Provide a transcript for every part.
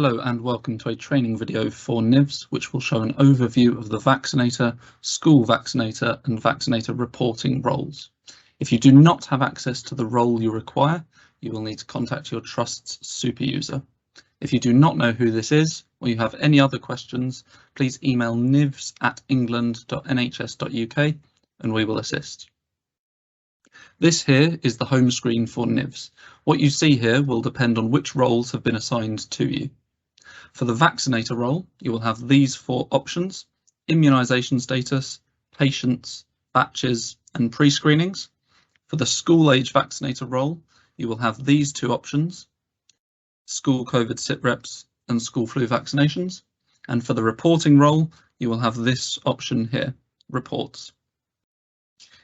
Hello and welcome to a training video for NIVS, which will show an overview of the vaccinator, school vaccinator and vaccinator reporting roles. If you do not have access to the role you require, you will need to contact your Trust's super user. If you do not know who this is, or you have any other questions, please email nivs@england.nhs.uk and we will assist. This here is the home screen for NIVS. What you see here will depend on which roles have been assigned to you. For the vaccinator role, you will have these four options: immunisation status, patients, batches and pre-screenings. For the school age vaccinator role, you will have these two options: school COVID sit-reps and school flu vaccinations. And for the reporting role, you will have this option here, reports.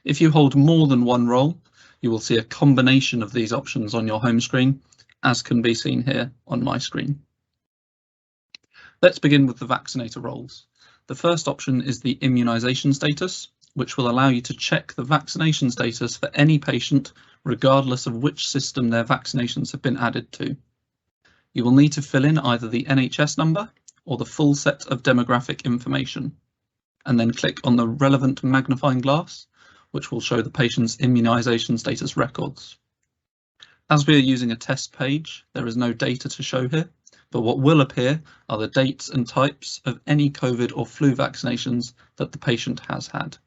If you hold more than one role, you will see a combination of these options on your home screen, as can be seen here on my screen. Let's begin with the vaccinator roles. The first option is the immunisation status, which will allow you to check the vaccination status for any patient, regardless of which system their vaccinations have been added to. You will need to fill in either the NHS number or the full set of demographic information, and then click on the relevant magnifying glass, which will show the patient's immunisation status records. As we are using a test page, there is no data to show here, but what will appear are the dates and types of any COVID or flu vaccinations that the patient has had.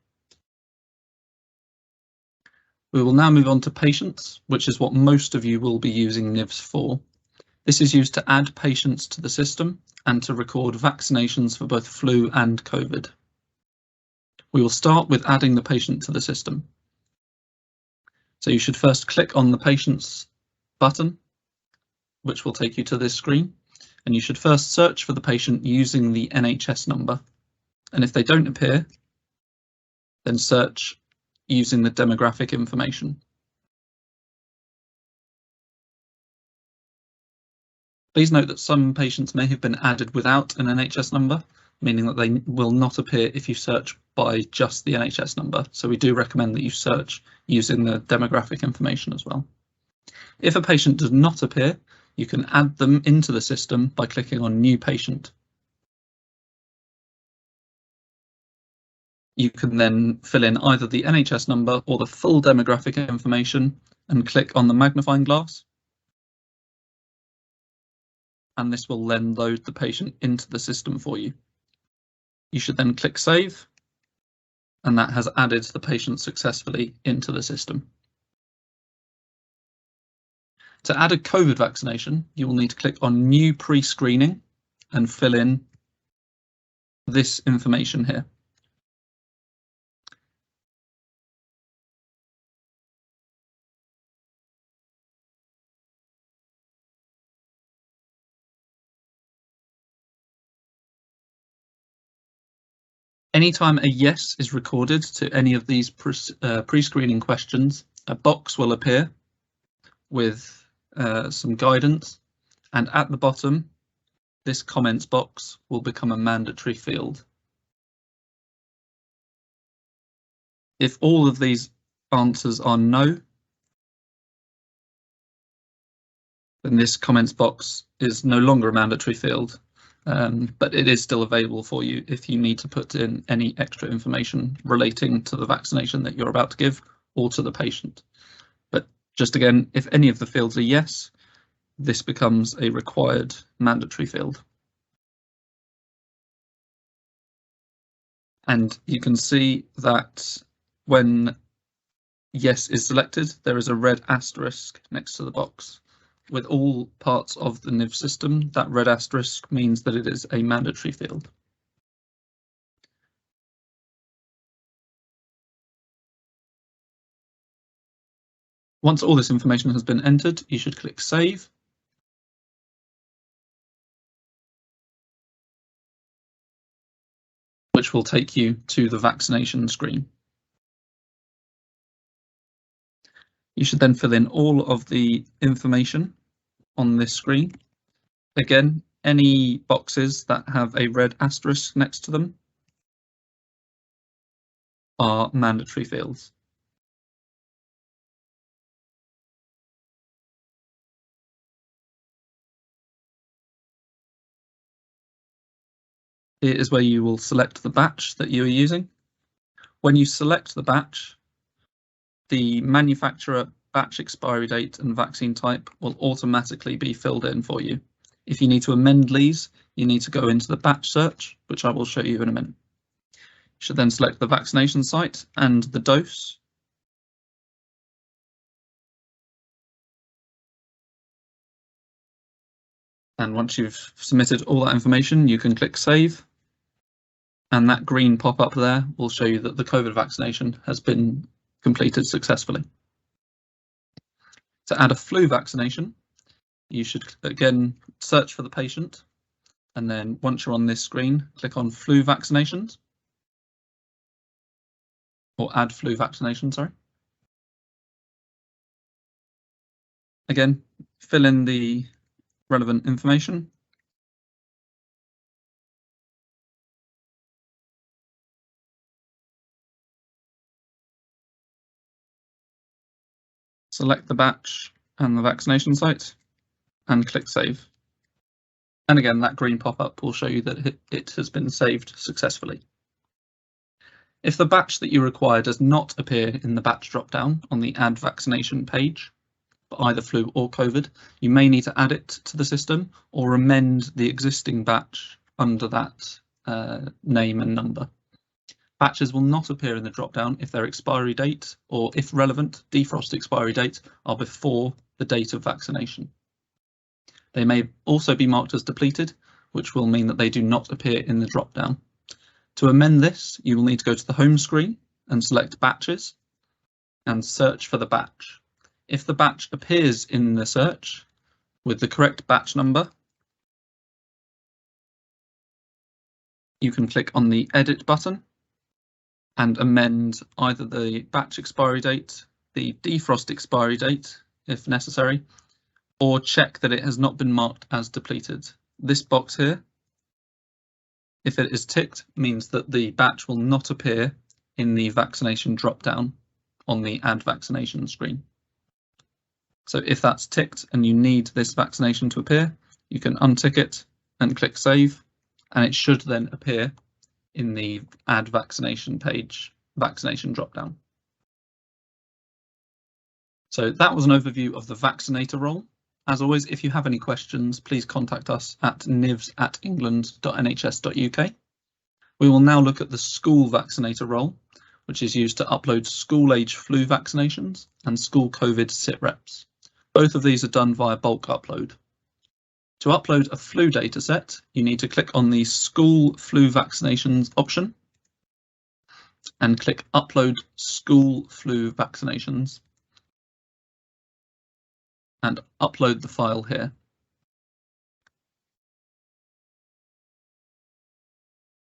We will now move on to patients, which is what most of you will be using NIVS for. This is used to add patients to the system and to record vaccinations for both flu and COVID. We will start with adding the patient to the system. So you should first click on the patients button, which will take you to this screen, and you should first search for the patient using the NHS number. And if they don't appear, then search using the demographic information. Please note that some patients may have been added without an NHS number, meaning that they will not appear if you search by just the NHS number. So we do recommend that you search using the demographic information as well. If a patient does not appear, you can add them into the system by clicking on New Patient. You can then fill in either the NHS number or the full demographic information and click on the magnifying glass. And this will then load the patient into the system for you. You should then click Save, and that has added the patient successfully into the system. To add a COVID vaccination, you will need to click on New Pre-Screening and fill in this information here. Anytime a yes is recorded to any of these pre-screening questions, a box will appear with some guidance, and at the bottom, this comments box will become a mandatory field. If all of these answers are no, then this comments box is no longer a mandatory field. But it is still available for you if you need to put in any extra information relating to the vaccination that you're about to give or to the patient. But just again, if any of the fields are yes, this becomes a required mandatory field. And you can see that when yes is selected, there is a red asterisk next to the box. With all parts of the NIVS system, that red asterisk means that it is a mandatory field. Once all this information has been entered, you should click Save. Which will take you to the vaccination screen. You should then fill in all of the information on this screen. Again, any boxes that have a red asterisk next to them are mandatory fields. Here is where you will select the batch that you are using. When you select the batch, the manufacturer, batch expiry date and vaccine type will automatically be filled in for you. If you need to amend these, you need to go into the batch search, which I will show you in a minute. You should then select the vaccination site and the dose. And once you've submitted all that information, you can click Save. And that green pop-up there will show you that the COVID vaccination has been completed successfully. To add a flu vaccination, you should again search for the patient, and then once you're on this screen, click on flu vaccinations, or add flu vaccination, sorry. Again, fill in the relevant information. Select the batch and the vaccination site and click Save. And again, that green pop-up will show you that it has been saved successfully. If the batch that you require does not appear in the batch drop-down on the Add Vaccination page, for either flu or COVID, you may need to add it to the system or amend the existing batch under that name and number. Batches will not appear in the drop-down if their expiry date, or if relevant, defrost expiry date, are before the date of vaccination. They may also be marked as depleted, which will mean that they do not appear in the drop-down. To amend this, you will need to go to the home screen and select Batches and search for the batch. If the batch appears in the search with the correct batch number, you can click on the Edit button and amend either the batch expiry date, the defrost expiry date, if necessary, or check that it has not been marked as depleted. This box here, if it is ticked, means that the batch will not appear in the vaccination drop-down on the Add Vaccination screen. So if that's ticked and you need this vaccination to appear, you can untick it and click Save, and it should then appear in the Add Vaccination page, vaccination drop-down. So that was an overview of the vaccinator role. As always, if you have any questions, please contact us at nivs@england.nhs.uk. We will now look at the school vaccinator role, which is used to upload school-age flu vaccinations and school COVID sit reps. Both of these are done via bulk upload. To upload a flu dataset, you need to click on the School Flu Vaccinations option and click Upload School Flu Vaccinations and upload the file here.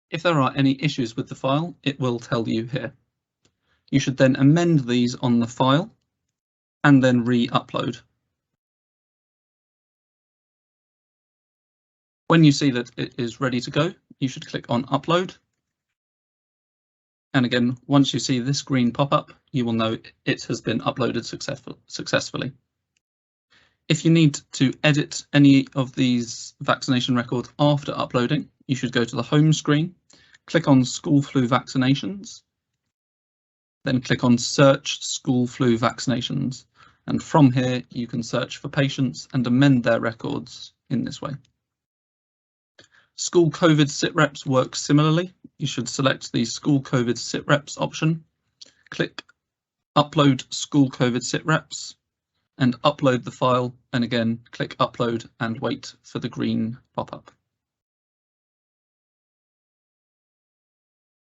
If there are any issues with the file, it will tell you here. You should then amend these on the file and then re-upload. When you see that it is ready to go, you should click on Upload. And again, once you see this green pop-up, you will know it has been uploaded successfully. If you need to edit any of these vaccination records after uploading, you should go to the home screen, click on School Flu Vaccinations, then click on Search School Flu Vaccinations. And from here, you can search for patients and amend their records in this way. School COVID sit reps work similarly. You should select the School COVID sit reps option, click Upload School COVID sit reps and upload the file, and again click Upload and wait for the green pop-up.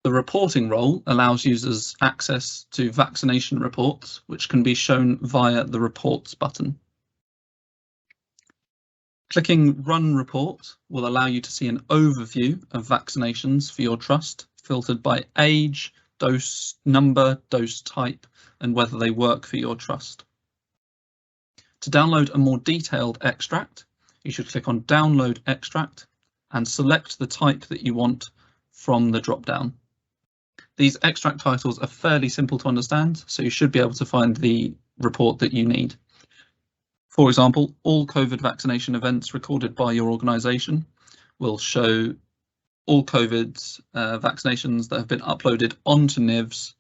The reporting role allows users access to vaccination reports, which can be shown via the Reports button. Clicking Run Report will allow you to see an overview of vaccinations for your trust, filtered by age, dose number, dose type, and whether they work for your trust. To download a more detailed extract, you should click on Download Extract and select the type that you want from the drop-down. These extract titles are fairly simple to understand, so you should be able to find the report that you need. For example, all COVID vaccination events recorded by your organisation will show all COVID vaccinations that have been uploaded onto NIVS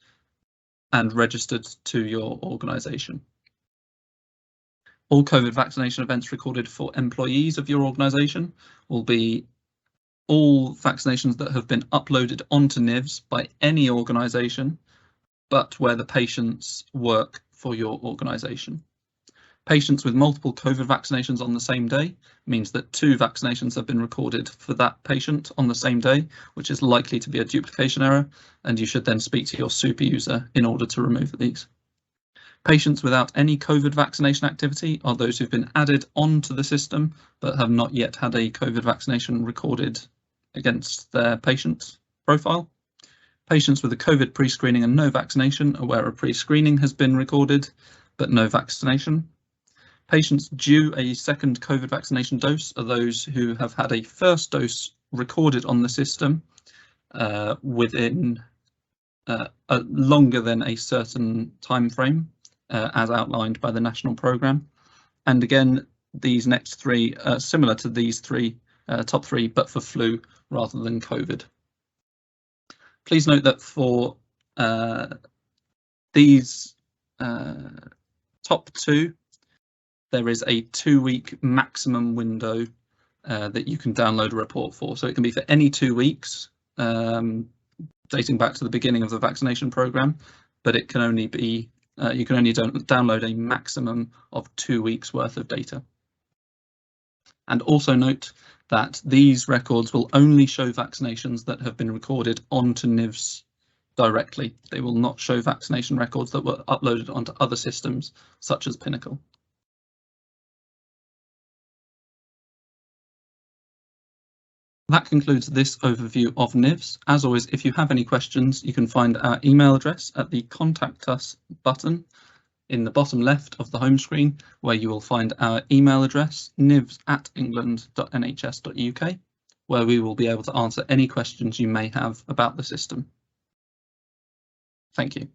and registered to your organisation. All COVID vaccination events recorded for employees of your organisation will be all vaccinations that have been uploaded onto NIVS by any organisation, but where the patients work for your organisation. Patients with multiple COVID vaccinations on the same day means that 2 vaccinations have been recorded for that patient on the same day, which is likely to be a duplication error, and you should then speak to your super user in order to remove these. Patients without any COVID vaccination activity are those who've been added onto the system but have not yet had a COVID vaccination recorded against their patient profile. Patients with a COVID pre-screening and no vaccination are where a pre-screening has been recorded but no vaccination. Patients due a second COVID vaccination dose are those who have had a first dose recorded on the system within longer than a certain time frame, as outlined by the national programme. And again, these next 3 are similar to these top 3, but for flu rather than COVID. Please note that for these top 2, there is a 2-week maximum window that you can download a report for. So it can be for any 2 weeks, dating back to the beginning of the vaccination programme, but it can only be, you can only download a maximum of 2 weeks worth of data. And also note that these records will only show vaccinations that have been recorded onto NIVS directly. They will not show vaccination records that were uploaded onto other systems, such as Pinnacle. That concludes this overview of NIVS. As always, if you have any questions, you can find our email address at the Contact Us button in the bottom left of the home screen, where you will find our email address, nivs@england.nhs.uk, where we will be able to answer any questions you may have about the system. Thank you.